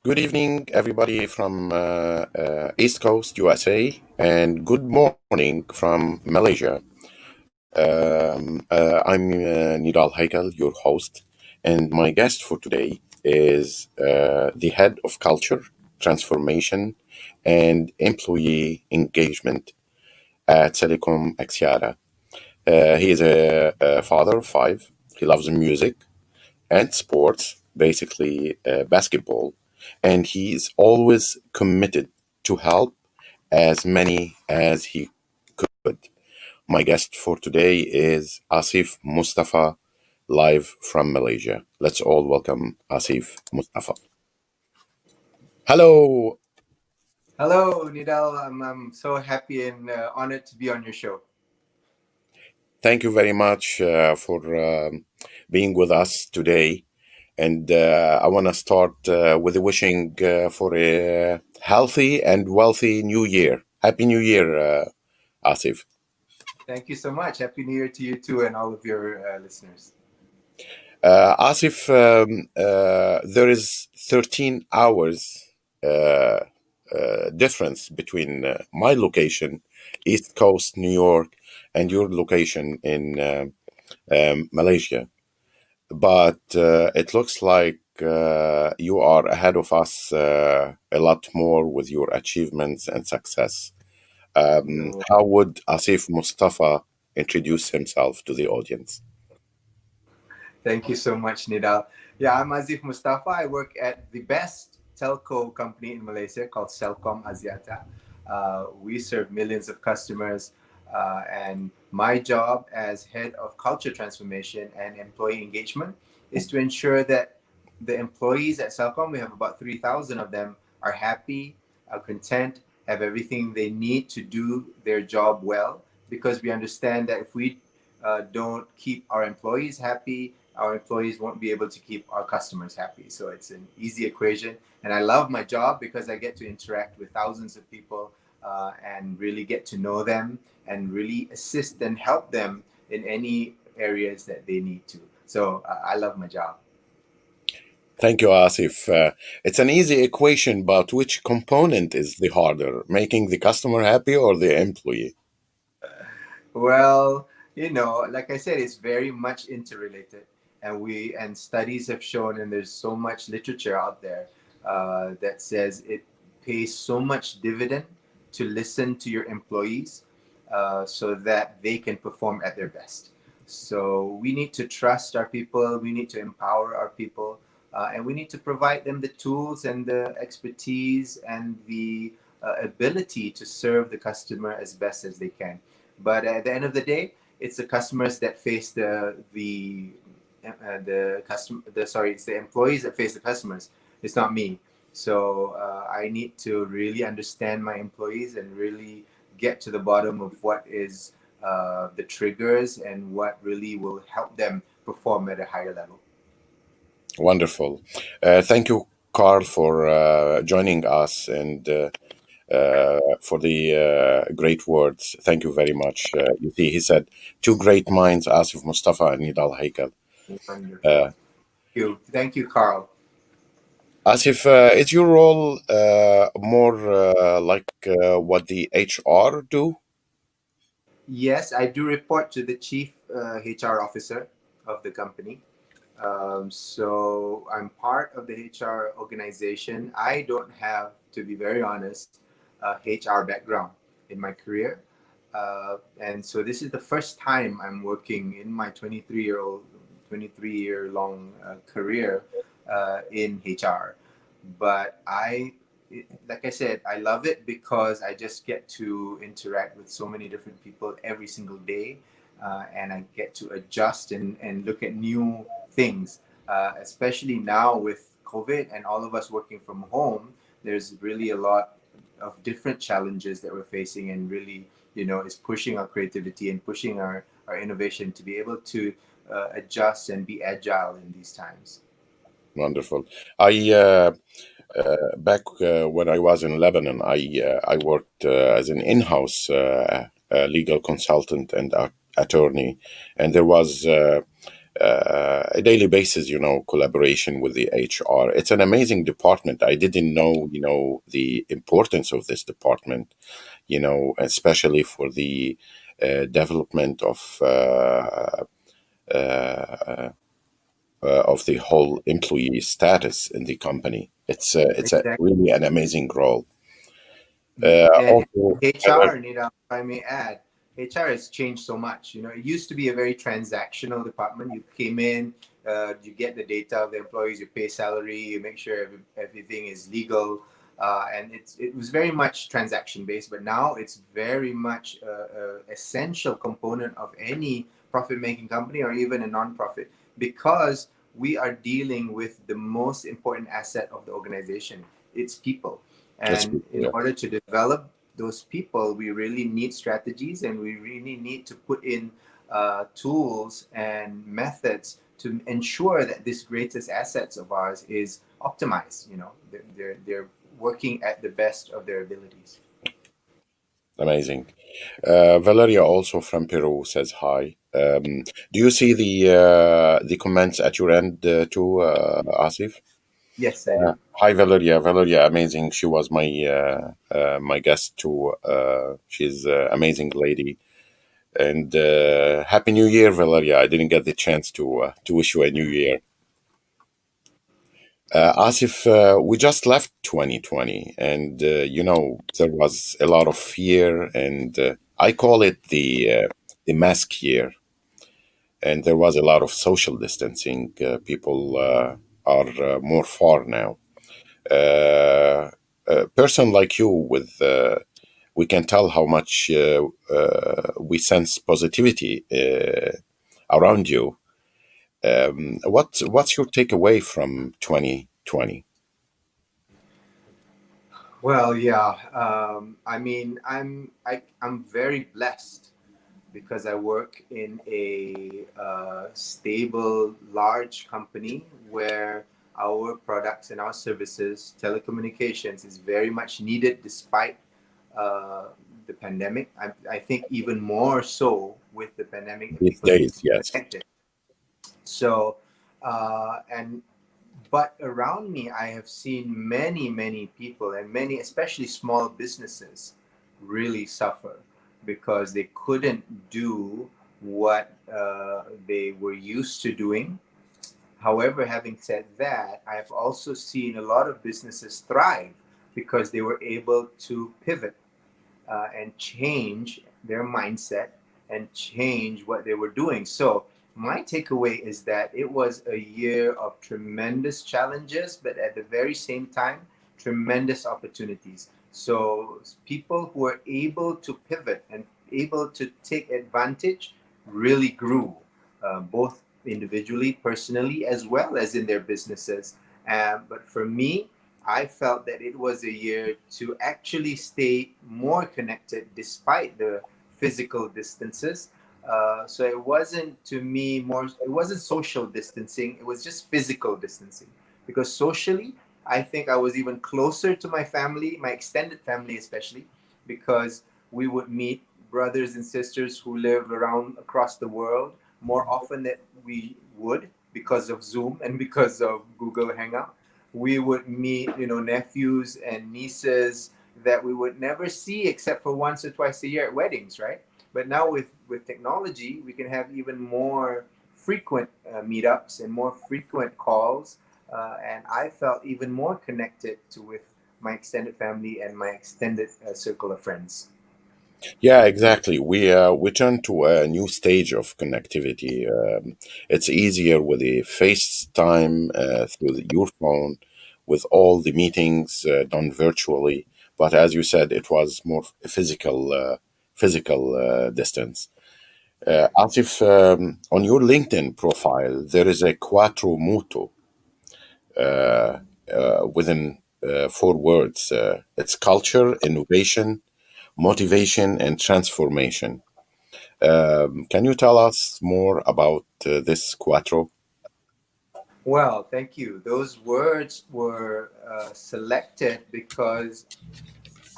Good evening, everybody from East Coast, USA, and good morning from Malaysia. I'm Nidal Haykal, your host, and my guest for today is the head of culture, transformation, and employee engagement at Celcom Axiata. He is a father of five. He loves music and sports, basically basketball, and he's always committed to help as many as he could. My guest for today is Aziph Mustapha, live from Malaysia. Let's all welcome Aziph Mustapha. Hello. Hello, Nidal. I'm so happy and honored to be on your show. Thank you very much for being with us today. And I want to start with wishing for a healthy and wealthy new year. Happy New Year, Asif. Thank you so much. Happy New Year to you too and all of your listeners. Asif, there is 13 hours difference between my location, East Coast, New York, and your location in Malaysia. But it looks like you are ahead of us a lot more with your achievements and success. No, How would Asif Mustafa introduce himself to the audience? thank you so much, Nidal. Yeah, I'm Aziph Mustapha. I work at the best telco company in Malaysia called Celcom Axiata. We serve millions of customers, and my job as head of culture transformation and employee engagement is to ensure that the employees at Celcom, we have about 3,000 of them, are happy, are content, have everything they need to do their job well. Because we understand that if we don't keep our employees happy, our employees won't be able to keep our customers happy. So it's an easy equation. And I love my job because I get to interact with thousands of people and really get to know them and really assist and help them in any areas that they need to. So I love my job. Thank you, Asif. It's an easy equation, but which component is the harder, making the customer happy or the employee? Well, like I said, it's very much interrelated, and studies have shown, and there's so much literature out there that says it pays so much dividend to listen to your employees so that they can perform at their best. So we need to trust our people, we need to empower our people, and we need to provide them the tools and the expertise and the ability to serve the customer as best as they can. But at the end of the day, it's the customers that face the customer. It's the employees that face the customers. It's not me. So I need to really understand my employees and really get to the bottom of what is the triggers and what really will help them perform at a higher level. Wonderful. Thank you, Carl, for joining us and for the great words. Thank you very much. You see, he said, two great minds, Asif Mustafa and Nidal Haykal. Wonderful. Thank you, Carl. Asif, is your role more like what the HR do? Yes, I do report to the chief HR officer of the company. So I'm part of the HR organization. I don't have, to be very honest, a HR background in my career. And so this is the first time I'm working in my 23 year long career in HR. But like I said, I love it because I just get to interact with so many different people every single day. And I get to adjust and look at new things, especially now with COVID and all of us working from home. There's really a lot of different challenges that we're facing, and really, is pushing our creativity and pushing our innovation to be able to adjust and be agile in these times. Wonderful. I back when I was in Lebanon, I worked as an in-house legal consultant and attorney, and there was a daily basis, collaboration with the HR. It's an amazing department. I didn't know, the importance of this department, especially for the development of the whole employee status in the company. It's a Exactly. really an amazing role. And Also, HR, if I may add, HR has changed so much. It used to be a very transactional department. You came in, you get the data of the employees, you pay salary, you make sure everything is legal, and it was very much transaction based. But now it's very much a essential component of any profit making company or even a non-profit, because we are dealing with the most important asset of the organization. It's people, it's and in yeah, order to develop those people, we really need strategies, and we really need to put in tools and methods to ensure that this greatest assets of ours is optimized. They're working at the best of their abilities. amazing. Valeria, also from Peru, says hi. Do you see the comments at your end too, Asif? Yes, I do. Hi, Valeria. Valeria, amazing. She was my guest too. She's an amazing lady. And Happy New Year, Valeria. I didn't get the chance to wish you a New Year. Asif, we just left 2020, and there was a lot of fear, and I call it the mask year. And there was a lot of social distancing. People are more far now. A person like you, with we can tell how much we sense positivity around you. What's your takeaway from 2020? Well, yeah. I mean, I'm very blessed because I work in a stable, large company where our products and our services, telecommunications, is very much needed despite uh, the pandemic. I think even more so with the pandemic, that These people need to days, be yes. connected. So, and but around me, I have seen many, many people and many, especially small businesses, really suffer because they couldn't do what they were used to doing. However, having said that, I've also seen a lot of businesses thrive because they were able to pivot and change their mindset and change what they were doing. So, my takeaway is that it was a year of tremendous challenges, but at the very same time, tremendous opportunities. So, people who are able to pivot and able to take advantage really grew, both individually, personally, as well as in their businesses. But for me, I felt that it was a year to actually stay more connected despite the physical distances. So it wasn't, to me, it wasn't social distancing, it was just physical distancing. Because socially, I think I was even closer to my family, my extended family especially, because we would meet brothers and sisters who live around across the world more often than we would because of Zoom and because of Google Hangout. We would meet, nephews and nieces that we would never see except for once or twice a year at weddings, right? But now with technology, we can have even more frequent meetups and more frequent calls, and I felt even more connected to with my extended family and my extended circle of friends. Yeah, exactly. We turn to a new stage of connectivity. It's easier with the FaceTime through your phone, with all the meetings done virtually. But as you said, it was more physical distance. Atif, on your LinkedIn profile, there is a quattro moto within 4 words. It's culture, innovation, motivation, and transformation. Can you tell us more about this quattro? Well, thank you. Those words were selected because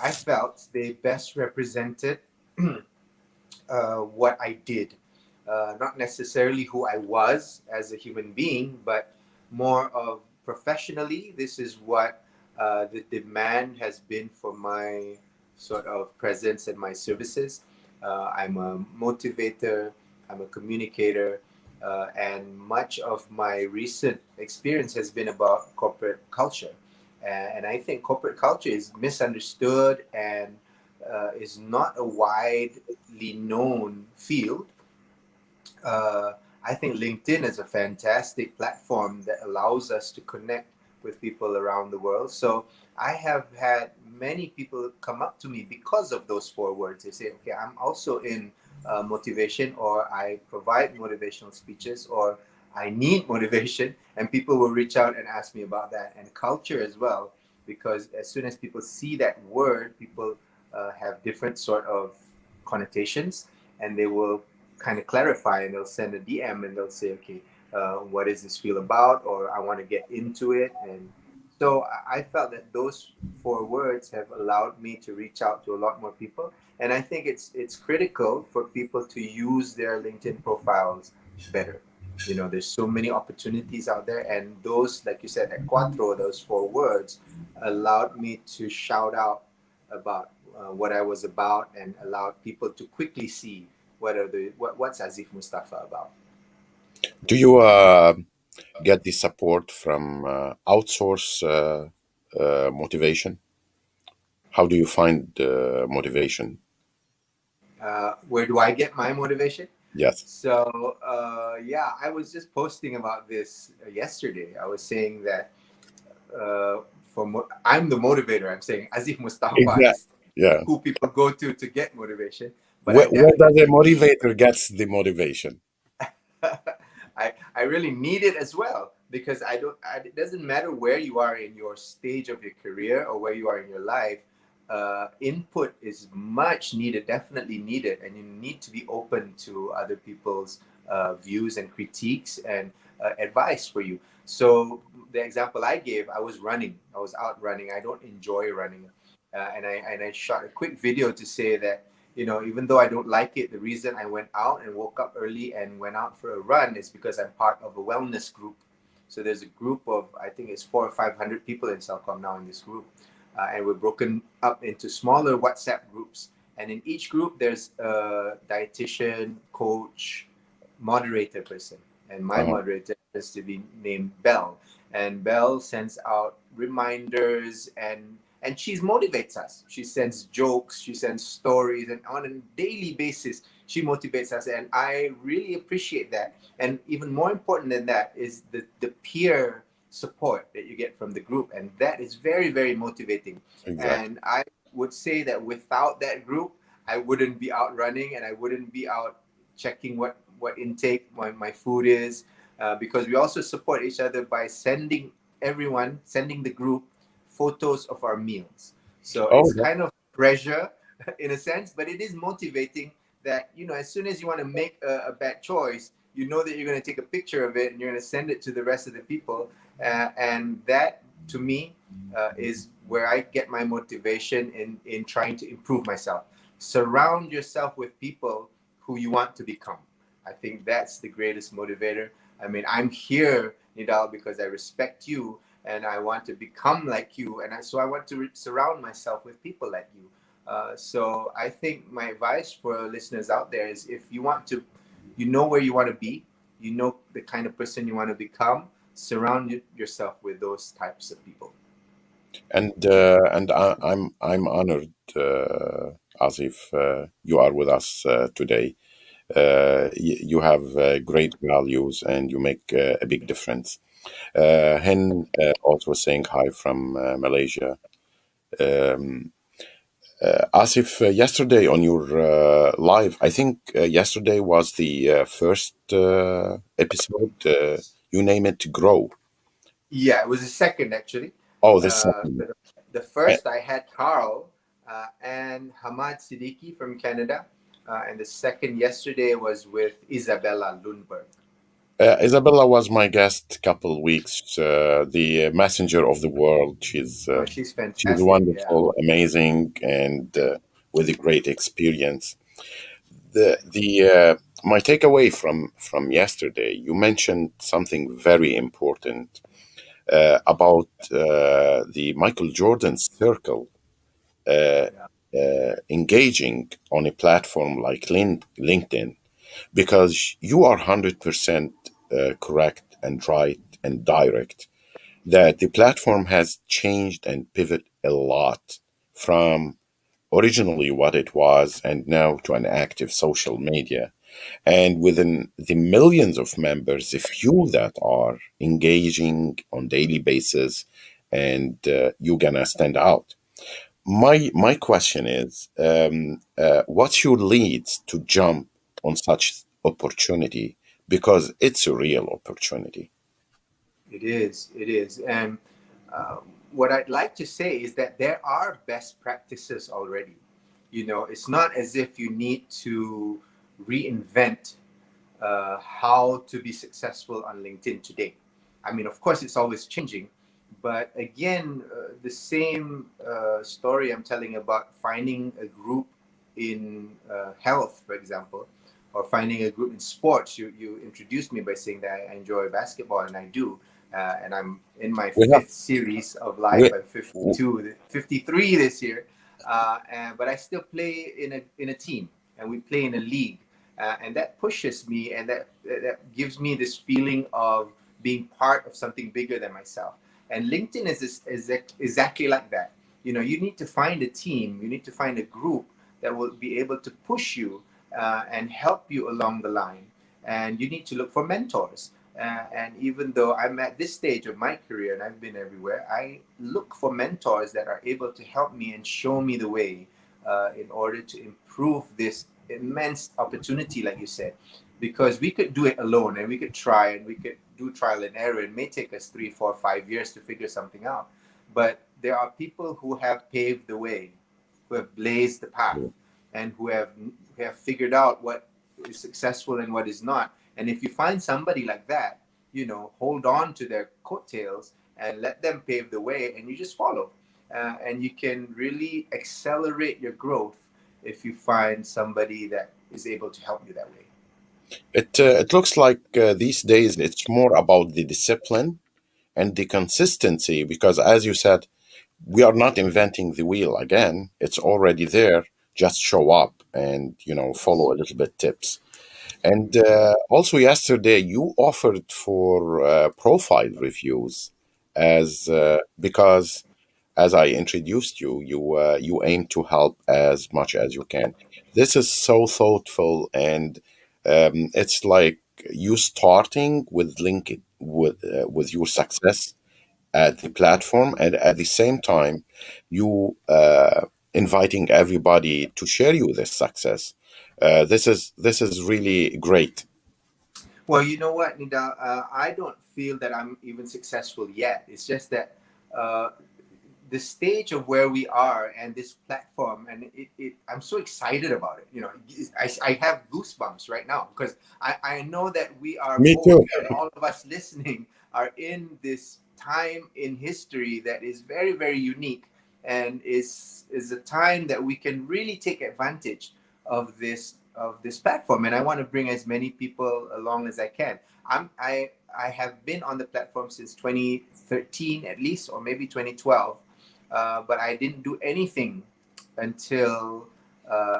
I felt they best represented what I did. not necessarily who I was as a human being, but more of professionally. This is what the demand has been for my sort of presence and my services. I'm a motivator, I'm a communicator, and much of my recent experience has been about corporate culture. And I think corporate culture is misunderstood and is not a widely known field. uh, I think LinkedIn is a fantastic platform that allows us to connect with people around the world. So I have had many people come up to me because of those four words. They say, okay, I'm also in motivation, or I provide motivational speeches, or I need motivation. And people will reach out and ask me about that. And culture as well, because as soon as people see that word, people have different sort of connotations, and they will kind of clarify, and they'll send a DM and they'll say, okay, what is this feel about? Or I want to get into it. And so I felt that those four words have allowed me to reach out to a lot more people. And I think it's critical for people to use their LinkedIn profiles better. You know, there's so many opportunities out there, and those, like you said, at Quattro, those four words allowed me to shout out about what I was about, and allowed people to quickly see what's Aziph Mustapha about. Do you get the support from outsource motivation? How do you find motivation? Where do I get my motivation? Yes. So yeah, I was just posting about this yesterday. I was saying that I'm the motivator. I'm saying Azif Mustafa Exactly. is Yeah. who people go to get motivation. But I Where does a definitely need motivator gets the motivation? I really need it as well, because it doesn't matter where you are in your stage of your career or where you are in your life. Input is much needed, definitely needed, and you need to be open to other people's views and critiques and advice for you. So the example I gave, I was running, I was out running. I don't enjoy running, and I shot a quick video to say that, you know, even though I don't like it, the reason I went out and woke up early and went out for a run is because I'm part of a wellness group. So there's a group of, I think it's 400 or 500 people in Celcom now in this group, and we're broken up into smaller WhatsApp groups. And in each group, there's a dietitian, coach, moderator person, and my Uh-huh. moderator has to be named Belle. And Belle sends out reminders, and she motivates us. She sends jokes, she sends stories, and on a daily basis, she motivates us. And I really appreciate that. And even more important than that is the peer support that you get from the group. And that is very, very motivating. Exactly. And I would say that without that group, I wouldn't be out running, and I wouldn't be out checking what intake my food is, because we also support each other by sending the group photos of our meals. So Oh, it's kind of pressure in a sense, but it is motivating that, you know, as soon as you want to make a bad choice, you know that you're going to take a picture of it and you're going to send it to the rest of the people. And that, to me, is where I get my motivation in trying to improve myself. Surround yourself with people who you want to become. I think that's the greatest motivator. I mean, I'm here, Nidal, because I respect you and I want to become like you. So I want to surround myself with people like you. So I think my advice for listeners out there is, if you want to, you know where you want to be, you know the kind of person you want to become, surround yourself with those types of people. and I'm honored, Asif, you are with us today. You have great values and you make a big difference. Hen also saying hi from Malaysia. Um, Asif, yesterday on your live, I think yesterday was the first episode. You name it Grow. Yeah, it was the second actually. Oh, the second. The first I had Carl and Hamad Siddiqui from Canada, and the second yesterday was with Isabella Lundberg. Isabella was my guest couple weeks. The messenger of the world. Oh, she's She's fantastic. Yeah. wonderful, amazing, and with a great experience. The my takeaway from yesterday, you mentioned something very important about the Michael Jordan circle uh, Yeah, engaging on a platform like LinkedIn, because you are 100% correct and right and direct that the platform has changed and pivoted a lot from originally what it was and now to an active social media. And within the millions of members, the few that are engaging on daily basis, and you're gonna stand out. My question is, what's your leads to jump on such opportunity, because it's a real opportunity. it is. It is. And uh, what I'd like to say is that there are best practices already. It's not as if you need to reinvent how to be successful on LinkedIn today. I mean, of course, it's always changing, but again, the same story I'm telling about finding a group in health, for example, or finding a group in sports. You introduced me by saying that I enjoy basketball, and I do. And I'm in my We have fifth series of life. we, I'm 52, 53 this year, but I still play in a team, and we play in a league, and that pushes me, and that gives me this feeling of being part of something bigger than myself. And LinkedIn is exactly like that. You need to find a team, you need to find a group that will be able to push you and help you along the line. And you need to look for mentors. And even though I'm at this stage of my career and I've been everywhere, I look for mentors that are able to help me and show me the way in order to improve this immense opportunity, like you said. Because we could do it alone, and we could try, and we could do trial and error. It may take us 3, 4, 5 years to figure something out. But there are people who have paved the way, who have blazed the path, and who have figured out what is successful and what is not. And if you find somebody like that, hold on to their coattails and let them pave the way, and you just follow. And you can really accelerate your growth if you find somebody that is able to help you that way. it looks like these days it's more about the discipline and the consistency, because as you said, we are not inventing the wheel again. It's already there. Just show up and follow Yes. a little bit tips. And also yesterday you offered for profile reviews, as because as I introduced you, you aim to help as much as you can. This is so thoughtful, and it's like you starting with link with your success at the platform, and at the same time you inviting everybody to share you this success. This is really great. Well, you know what, Nida? I don't feel that I'm even successful yet. It's just that uh, the stage of where we are and this platform, and I'm so excited about it. I have goosebumps right now because I know that we are Me both, too. and all of us listening are in this time in history that is very, very unique, and is a time that we can really take advantage of this platform. And I want to bring as many people along as I can. I have been on the platform since 2013 at least, or maybe 2012, but I didn't do anything until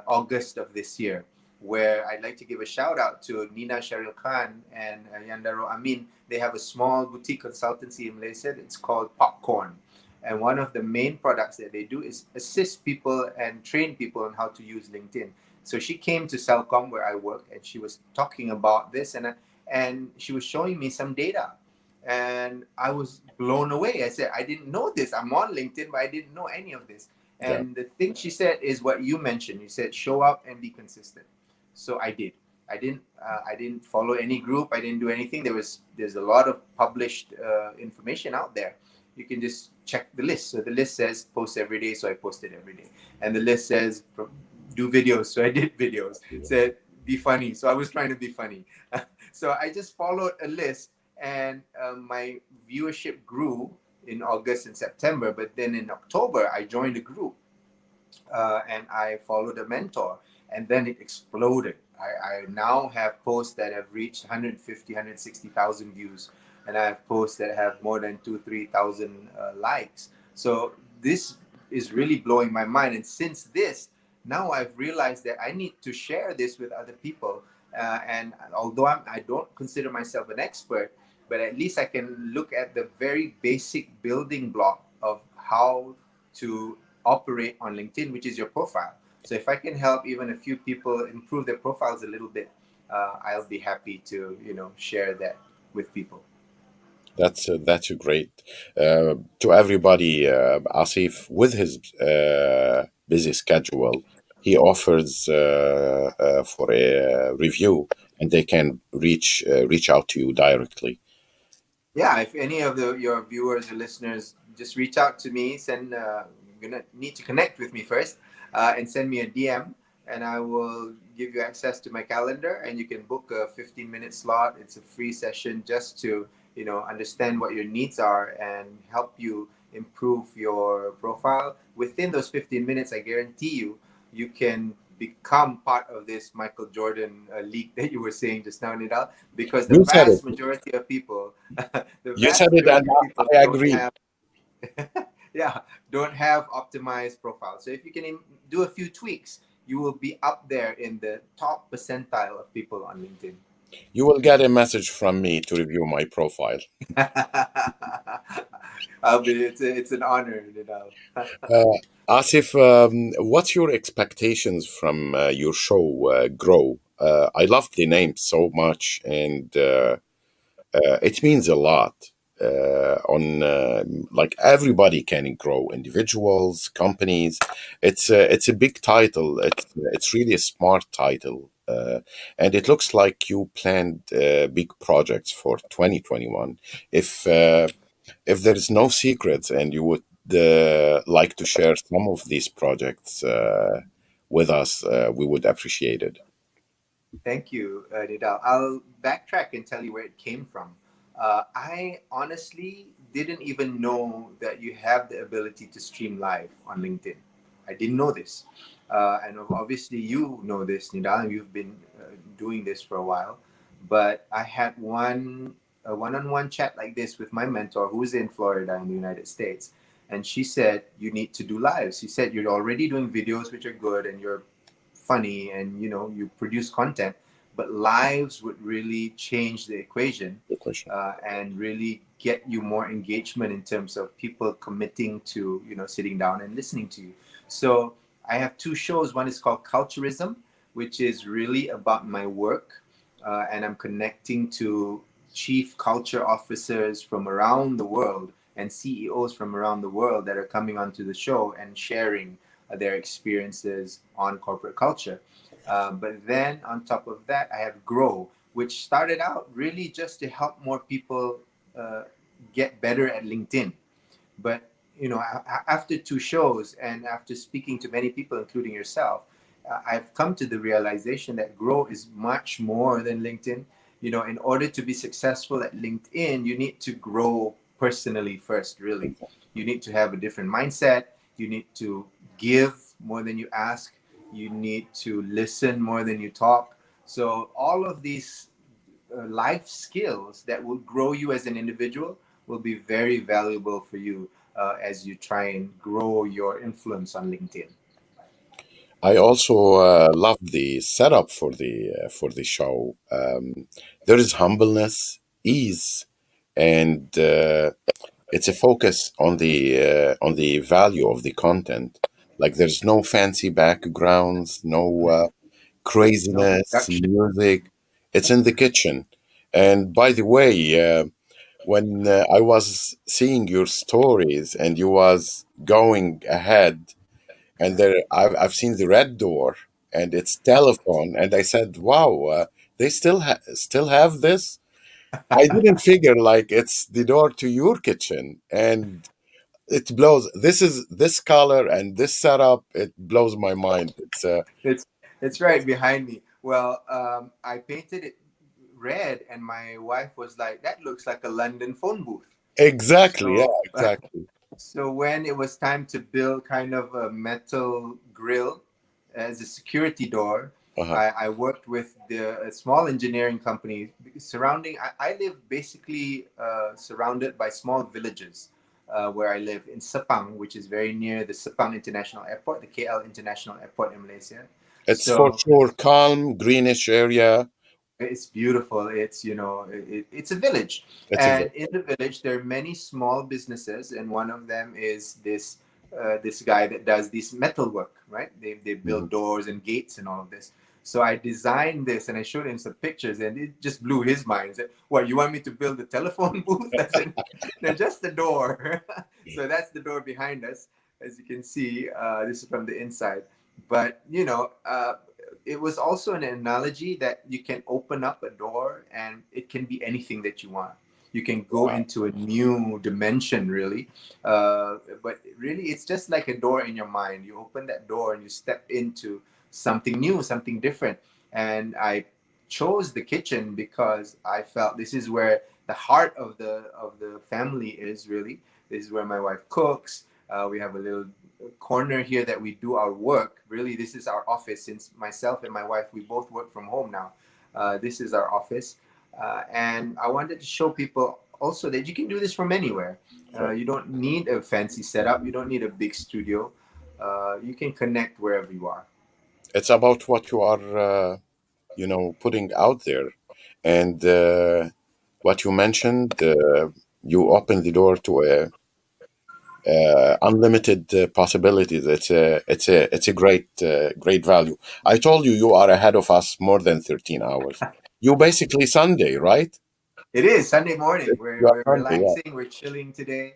August of this year, where I'd like to give a shout out to Nina Sharil Khan and Yandaro Amin. They have a small boutique consultancy in Malaysia. It's called Popcorn. And one of the main products that they do is assist people and train people on how to use LinkedIn. So she came to Celcom, where I work, and she was talking about this, and she was showing me some data, and I was blown away. I said, I didn't know this. I'm on LinkedIn, but I didn't know any of this. Yeah. And the thing she said is what you mentioned. You said show up and be consistent. So I did. I didn't follow any group. I didn't do anything. There's a lot of published information out there. You can just check the list. So the list says post every day, so I posted every day. And the list says do videos, so I did videos. Said be funny, so I was trying to be funny. So I just followed a list, and my viewership grew in August and September. But then in October, I joined a group, and I followed a mentor, and then it exploded. I now have posts that have reached 150, 160,000 views, and I have posts that have more than 2, 3,000 likes. So this is really blowing my mind. And since this, now I've realized that I need to share this with other people. And although I don't consider myself an expert, but at least I can look at the very basic building block of how to operate on LinkedIn, which is your profile. So if I can help even a few people improve their profiles a little bit, I'll be happy to share that with people. That's a great to everybody. Asif, with his busy schedule, he offers for a review, and they can reach out to you directly. Yeah, if any of your viewers or listeners just reach out to me, you're gonna need to connect with me first, and send me a DM, and I will give you access to my calendar, and you can book a 15-minute slot. It's a free session just to understand what your needs are and help you improve your profile. Within those 15 minutes, I guarantee you can become part of this Michael Jordan league that you were saying just now, Nidal, because the You said it. vast majority of people, the You vast said it, and majority of people I don't agree. have, yeah, don't have optimized profiles. So if you can do a few tweaks, you will be up there in the top percentile of people on LinkedIn. You will get a message from me to review my profile. It's an honor, Nidal. Uh, Asif, what's your expectations from your show, Grow? I love the name so much, and it means a lot. On like everybody can grow, individuals, companies. It's a big title. It's really a smart title, and it looks like you planned big projects for 2021. If uh, if there is no secrets and you would like to share some of these projects with us, we would appreciate it. Thank you, Nidal. I'll backtrack and tell you where it came from. I honestly didn't even know that you have the ability to stream live on LinkedIn. I didn't know this. And obviously, you know this, Nidal, and you've been doing this for a while. But I had a one-on-one chat like this with my mentor, who's in Florida in the United States. And she said, you need to do lives. She said, you're already doing videos, which are good, and you're funny, and you produce content, but lives would really change the equation, Good question. and really get you more engagement in terms of people committing to sitting down and listening to you. So I have two shows. One is called Culturism, which is really about my work, and I'm connecting to chief culture officers from around the world and CEOs from around the world that are coming onto the show and sharing their experiences on corporate culture. But then on top of that, I have Grow, which started out really just to help more people uh, get better at LinkedIn. But after two shows and after speaking to many people, including yourself, I've come to the realization that Grow is much more than LinkedIn. In order to be successful at LinkedIn, you need to grow personally first, really. You need to have a different mindset. You need to give more than you ask. You need to listen more than you talk. So all of these life skills that will grow you as an individual will be very valuable for you as you try and grow your influence on LinkedIn. I also love the setup for the show. There is humbleness, ease, and it's a focus on the value of the content. Like there's no fancy backgrounds, no No craziness, production. music. It's in the kitchen. And by the way, when I was seeing your stories and you was going ahead, and there I've seen the red door and it's telephone, and I said, "Wow, they still have this." I didn't figure like it's the door to your kitchen, and it blows. This color and this setup. It blows my mind. it's it's right behind me. Well, I painted it red, and my wife was like, "That looks like a London phone booth." Exactly, yeah, So exactly. So when it was time to build kind of a metal grill as a security door, Uh-huh. I worked with a small engineering company surrounding. I live basically surrounded by small villages where I live in Sepang, which is very near the Sepang International Airport, the KL International Airport in Malaysia. It's for So sure calm, greenish area. it's beautiful. It's it's a village, It's a and in the village there are many small businesses, and one of them is this guy that does this metal work. Right? They build Mhm. doors and gates and all of this. So I designed this, and I showed him some pictures, and it just blew his mind. He said, "What, you want me to build a telephone booth?" I said, "No, just the door." So that's the door behind us, as you can see. This is from the inside, but it was also an analogy that you can open up a door and it can be anything that you want. You can go Wow. into a new dimension, really. But really, it's just like a door in your mind. You open that door and you step into something new, something different. And I chose the kitchen because I felt this is where the heart of the family is, really. This is where my wife cooks. We have a little corner here that we do our work. Really, this is our office. Since myself and my wife, we both work from home now. This is our office, and I wanted to show people also that you can do this from anywhere. Right. You don't need a fancy setup. You don't need a big studio. You can connect wherever you are. It's about what you are, putting out there, and what you mentioned. You open the door to a unlimited possibilities. It's a great value. I told you you are ahead of us more than 13 hours. You basically Sunday, right? It is Sunday morning. You are We're Sunday, yeah. relaxing. We're chilling today.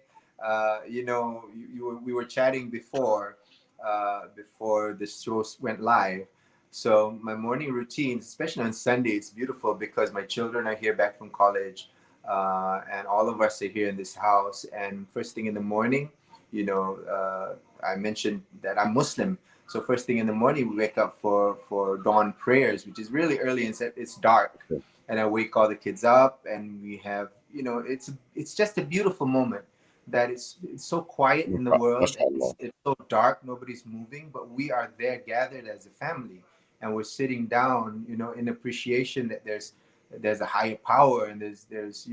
We were chatting before the show went live. So my morning routines, especially on Sunday, it's beautiful because my children are here back from college, and all of us are here in this house. And first thing in the morning, I mentioned that I'm Muslim. So first thing in the morning, we wake up for dawn prayers, which is really early and it's dark, and I wake all the kids up, and we have, it's just a beautiful moment that it's so quiet in the world, and MashaAllah. it's so dark, nobody's moving, but we are there gathered as a family, and we're sitting down, in appreciation that there's a higher power, and there's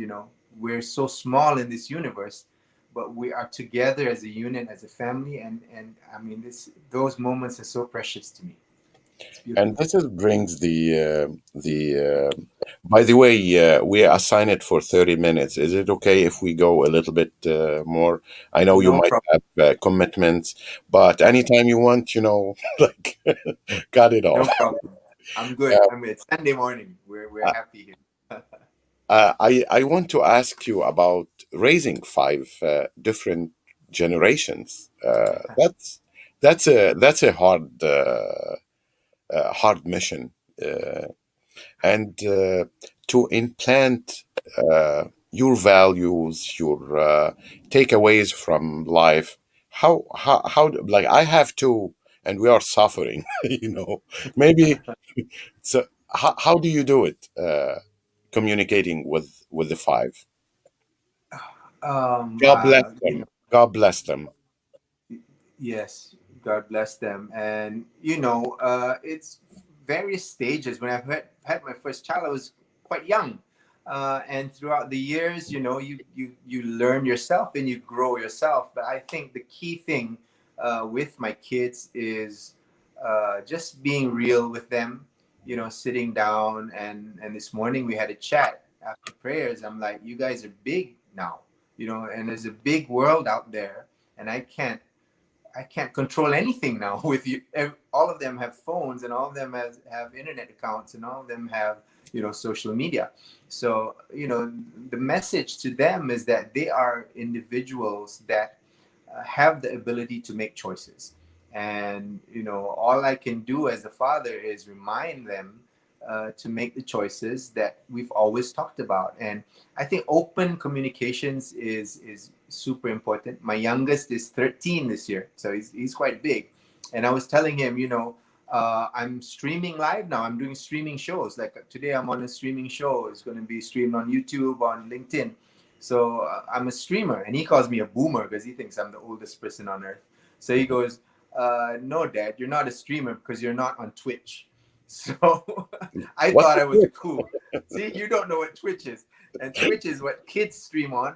we're so small in this universe, but we are together as a unit, as a family, and I mean, those moments are so precious to me. It's And beautiful. this is, brings the. By the way, we assign it for 30 minutes. Is it okay if we go a little bit more? I know you No might problem. have commitments, but anytime you want, like, cut it No off. problem. I'm good. I'm good. It's Sunday morning. We're happy here. I want to ask you about raising five different generations. That's a hard mission, and to implant your values, your takeaways from life. How like I have to, and we are suffering. Maybe. So how do you do it? Communicating with the five. God bless You know, them. God bless them. yes, God bless them. And it's various stages. When had my first child, I was quite young, and throughout the years, you learn yourself and you grow yourself. But I think the key thing with my kids is just being real with them. Sitting down, and this morning we had a chat after prayers. I'm like, you guys are big now, and there's a big world out there, and I can't control anything now with you. All of them have phones, and all of them have internet accounts, and all of them have social media. So the message to them is that they are individuals that have the ability to make choices. And all I can do as a father is remind them to make the choices that we've always talked about. And I think open communications is super important. My youngest is 13 this year, so he's quite big. And I was telling him, I'm streaming live now. I'm doing streaming shows. Like today, I'm on a streaming show. It's going to be streamed on YouTube, on LinkedIn. So I'm a streamer, and he calls me a boomer because he thinks I'm the oldest person on earth. So he goes, "No, Dad, you're not a streamer because you're not on Twitch." So I What's thought the I was a twitch? cool. See, you don't know what Twitch is, and Twitch is what kids stream on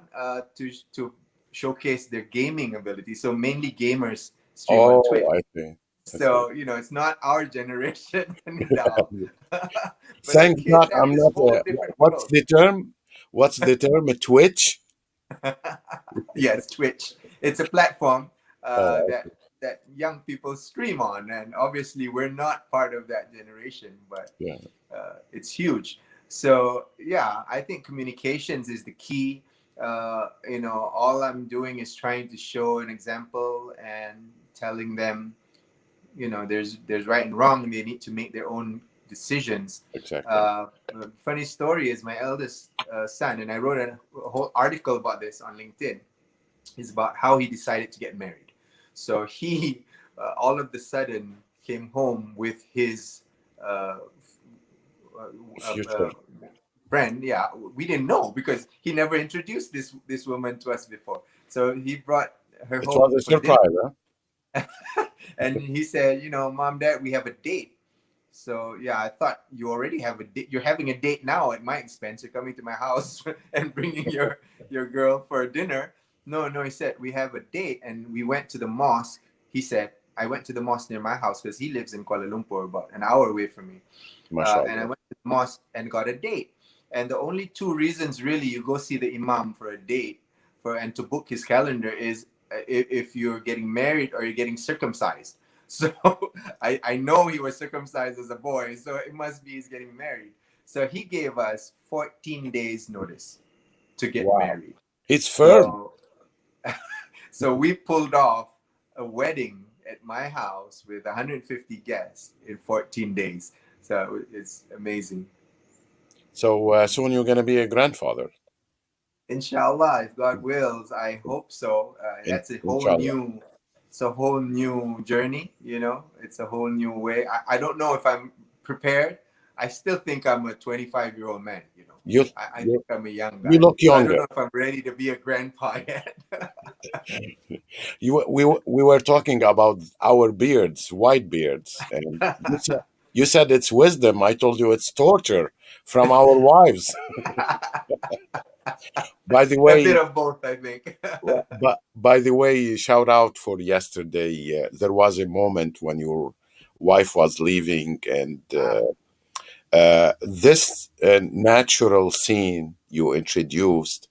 to showcase their gaming ability. So mainly gamers stream on Oh, Twitch. I see. I see. So it's not our generation, Nidal, but the Thank kids God have I'm this not. whole different What's world. the term? What's the term? A twitch? Yes, Twitch. It's a platform Oh, that young people stream on, and obviously we're not part of that generation, but yeah, it's huge. So yeah, I think communications is the key. All I'm doing is trying to show an example and telling them, there's right and wrong, and they need to make their own decisions. exactly. uh, Funny story is my eldest son, and I wrote a whole article about this on LinkedIn, is about how he decided to get married. So he all of the sudden came home with his uh, Future. friend. Yeah, we didn't know because he never introduced this woman to us before. So he brought her It was home a for dinner, surprise, huh? and he said, "Mom, Dad, we have a date." So yeah, I thought you already have a date. You're having a date now at my expense. You're coming to my house and bringing your girl for dinner. No, no, he said we have a date, and we went to the mosque. He said I went to the mosque near my house because he lives in Kuala Lumpur, about an hour away from me. And I MashaAllah. went to the mosque and got a date. And the only two reasons really you go see the imam for a date and to book his calendar is if you're getting married or you're getting circumcised. So I know he was circumcised as a boy, so it must be he's getting married. So he gave us 14 days notice to get Wow. married. It's firm. So so we pulled off a wedding at my house with 150 guests in 14 days. So it's amazing. So soon you're going to be a grandfather. Inshallah, if God wills, I hope so. That's a whole Inshallah. new, it's a whole new journey. It's a whole new way. I don't know if I'm prepared. I still think I'm a 25-year-old man. You, I think you, I'm a young you guy. look So I don't younger. know if I'm ready to be a grandpa yet. We were talking about our beards, white beards, and you said it's wisdom. I told you it's torture from our wives. By the A bit way, of both, I think. but by the way, shout out for yesterday. There was a moment when your wife was leaving, and Ah, this natural scene you introduced,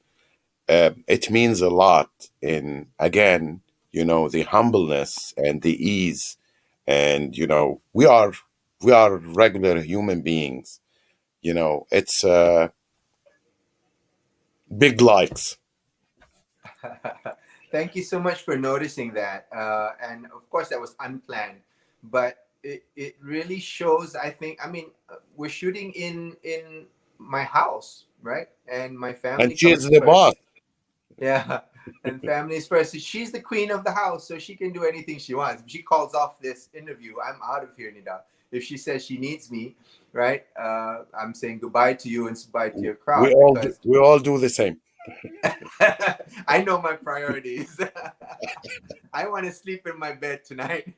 it means a lot in, again, the humbleness and the ease, and we are regular human beings. It's big likes. Thank you so much for noticing that. And of course, that was unplanned, but it really shows. I mean, we're shooting in my house, right? And my And family she is comes the boss. first. Yeah, and family's first. She's the queen of the house, so she can do anything she wants. If she calls off this interview, I'm out of here, Nida. If she says she needs me, right? I'm saying goodbye to you and goodbye to your we crowd all do, because we all do the same. I know my priorities. I want to sleep in my bed tonight.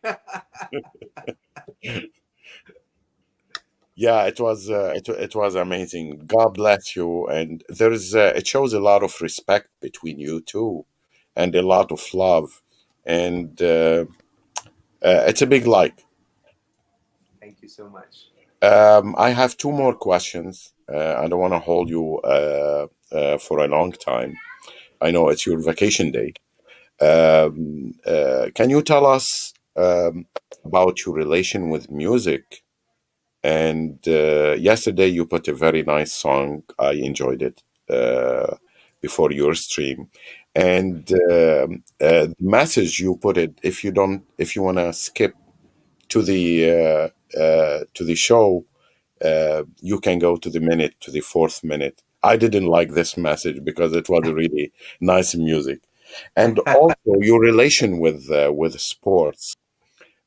Yeah, it was amazing. God bless you. And it shows a lot of respect between you two, and a lot of love, and it's a big like. Thank you so much. I have two more questions. I don't want to hold you for a long time. I know it's your vacation day. Can you tell us about your relation with music? And yesterday you put a very nice song. I enjoyed it before your stream. And the message you put it. If you wanna skip to the show, you can go to the fourth minute. I didn't like this message because it was really nice music, and also your relation with sports.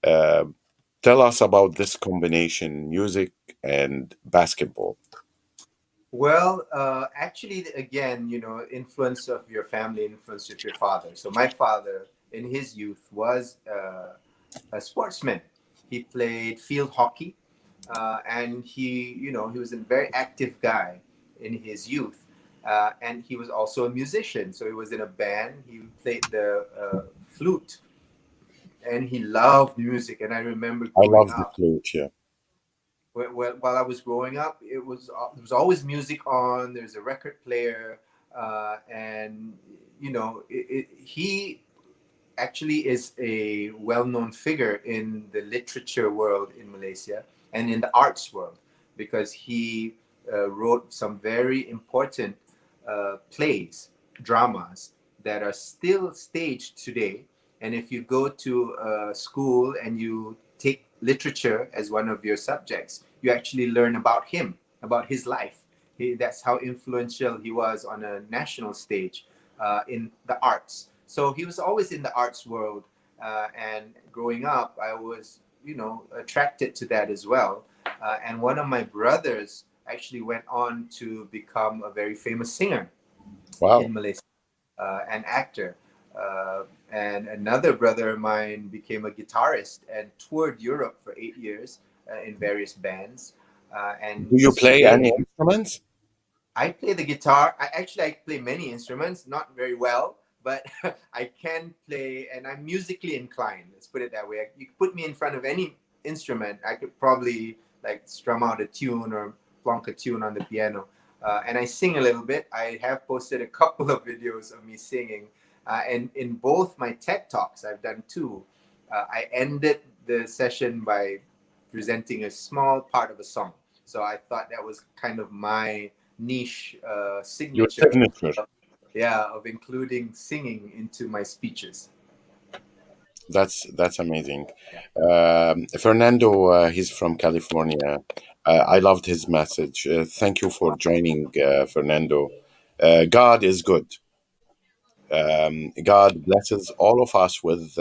Uh, Tell us about this combination, music and basketball. Well, actually, again, influence of your family, influence of your father. So my father, in his youth, was a sportsman. He played field hockey. and he was a very active guy in his youth, and he was also a musician. So he was in a band. He played the flute, and he loved music. And I remember I growing love the up, flute. Yeah. while I was growing up, there was always music on. There's a record player, and he actually is a well-known figure in the literature world in Malaysia and in the arts world, because he wrote some very important plays, dramas that are still staged today. And if you go to school and you take literature as one of your subjects, you actually learn about him, about his life. That's how influential he was on a national stage in the arts. So he was always in the arts world, and growing up, I was, attracted to that as well. And one of my brothers actually went on to become a very famous singer Wow. in Malaysia, an actor. And another brother of mine became a guitarist and toured Europe for 8 years in various bands. Do And you play any today, instruments? I play the guitar. I play many instruments, not very well, but I can play, and I'm musically inclined. Let's put it that way. You could put me in front of any instrument, I could probably like strum out a tune or plonk a tune on the piano. And I sing a little bit. I have posted a couple of videos of me singing, and in both my TED talks, I've done two. I ended the session by presenting a small part of a song. So I thought that was kind of my niche Your signature, signature. yeah, of including singing into my speeches. That's amazing. Fernando, he's from California. I loved his message. Thank you for joining, Fernando. God is good. God blesses all of us with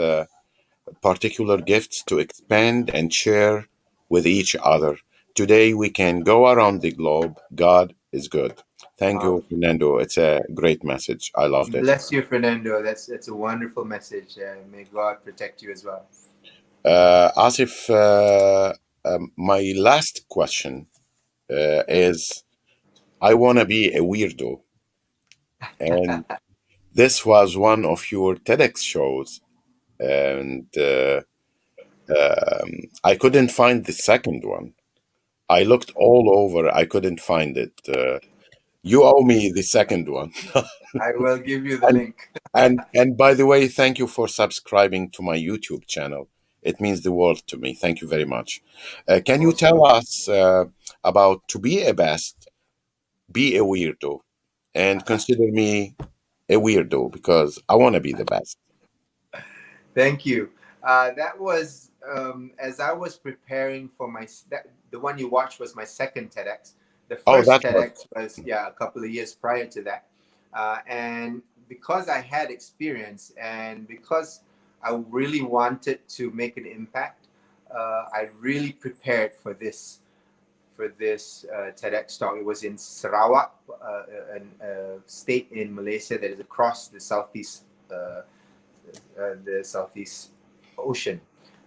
particular gifts to expand and share with each other. Today we can go around the globe. God is good. Thank Wow. you, Fernando. It's a great message. I loved it. Bless you, Fernando. That's a wonderful message. May God protect you as well. Asif, my last question is I want to be a weirdo. And this was one of your TEDx shows. And I couldn't find the second one. I looked all over. I couldn't find it. You owe me the second one. I will give you the and link. and by the way, thank you for subscribing to my YouTube channel. It means the world to me. Thank you very much. Can you Most tell welcome. us about to be a best, be a weirdo, and consider me a weirdo because I want to be the best. Thank you. That was as I was preparing for the one you watched was my second TEDx. The Oh, first that was TEDx was, yeah, a couple of years prior to that, and because I had experience and because I really wanted to make an impact, I really prepared for this TEDx talk. It was in Sarawak, a state in Malaysia that is across the Southeast Ocean,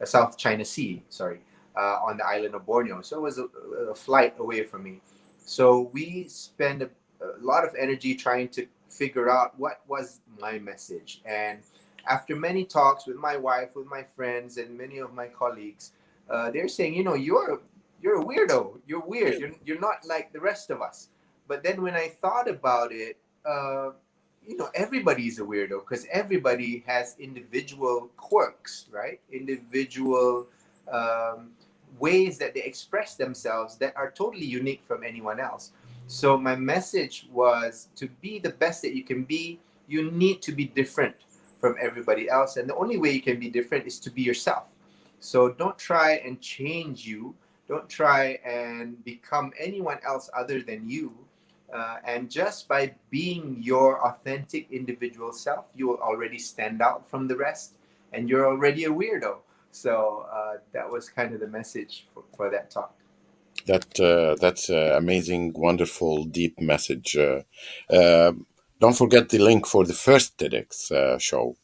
South China Sea, sorry, on the island of Borneo. So it was a flight away from me. So we spent a lot of energy trying to figure out what was my message. And after many talks with my wife, with my friends, and many of my colleagues, they're saying, you're a weirdo. You're weird. You're not like the rest of us. But then when I thought about it, everybody's a weirdo because everybody has individual quirks, right? Individual um, ways that they express themselves that are totally unique from anyone else. So my message was to be the best that you can be. You need to be different from everybody else, and the only way you can be different is to be yourself. So don't try and change you. Don't try and become anyone else other than you, and just by being your authentic individual self, you will already stand out from the rest and you're already a weirdo. So that was kind of the message for that talk. that's amazing, wonderful, deep message. Uh, Don't forget the link for the first TEDx show.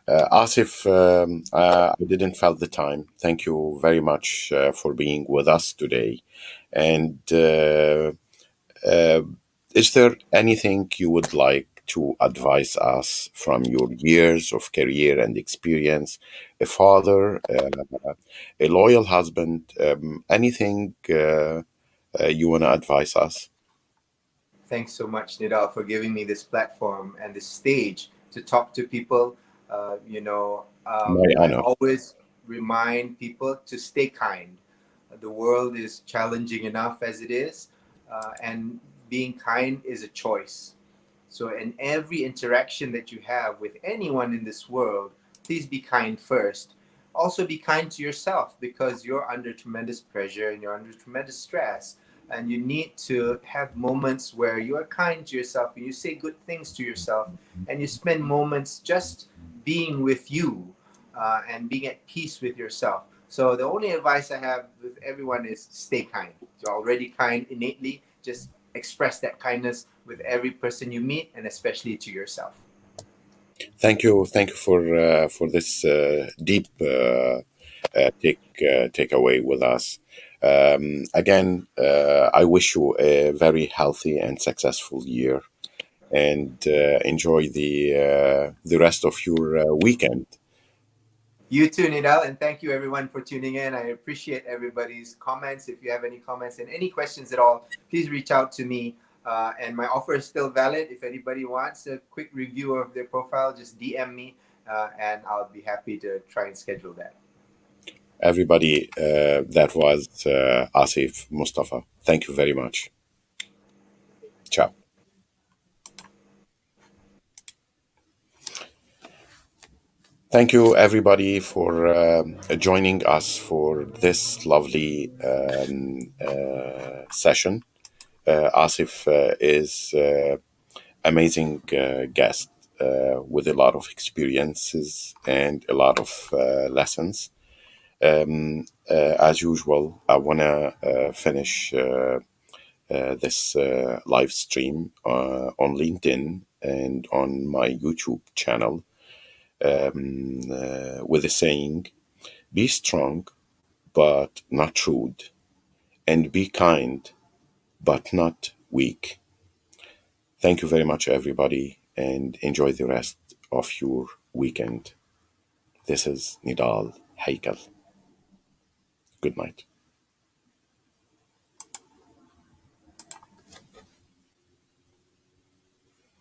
Asif, I didn't felt the time. Thank you very much for being with us today. And uh, is there anything you would like to advise us from your years of career and experience? A father, a loyal husband, anything you want to advise us? Thanks so much, Nidal, for giving me this platform and this stage to talk to people. My I honor. always remind people to stay kind. The world is challenging enough as it is, and being kind is a choice. So, in every interaction that you have with anyone in this world, please be kind first. Also, be kind to yourself because you're under tremendous pressure and you're under tremendous stress. And you need to have moments where you are kind to yourself and you say good things to yourself and you spend moments just being with you and being at peace with yourself. So, the only advice I have with everyone is stay kind. You're already kind innately. Just express that kindness with every person you meet and especially to yourself. Thank you for this deep takeaway with us. Again, I wish you a very healthy and successful year, and enjoy the rest of your weekend. You too, Nidal, and thank you everyone for tuning in. I appreciate everybody's comments. If you have any comments and any questions at all, please reach out to me. And my offer is still valid. If anybody wants a quick review of their profile, just DM me, and I'll be happy to try and schedule that. Everybody, that was Asif Mustafa. Thank you very much. Ciao. Thank you, everybody, for joining us for this lovely session. Asif is amazing guest with a lot of experiences and a lot of lessons. As usual, I want to finish this live stream on LinkedIn and on my YouTube channel with a saying: be strong, but not rude, and be kind, but not weak. Thank you very much, everybody, and enjoy the rest of your weekend. This is Nidal Haykal. Good night.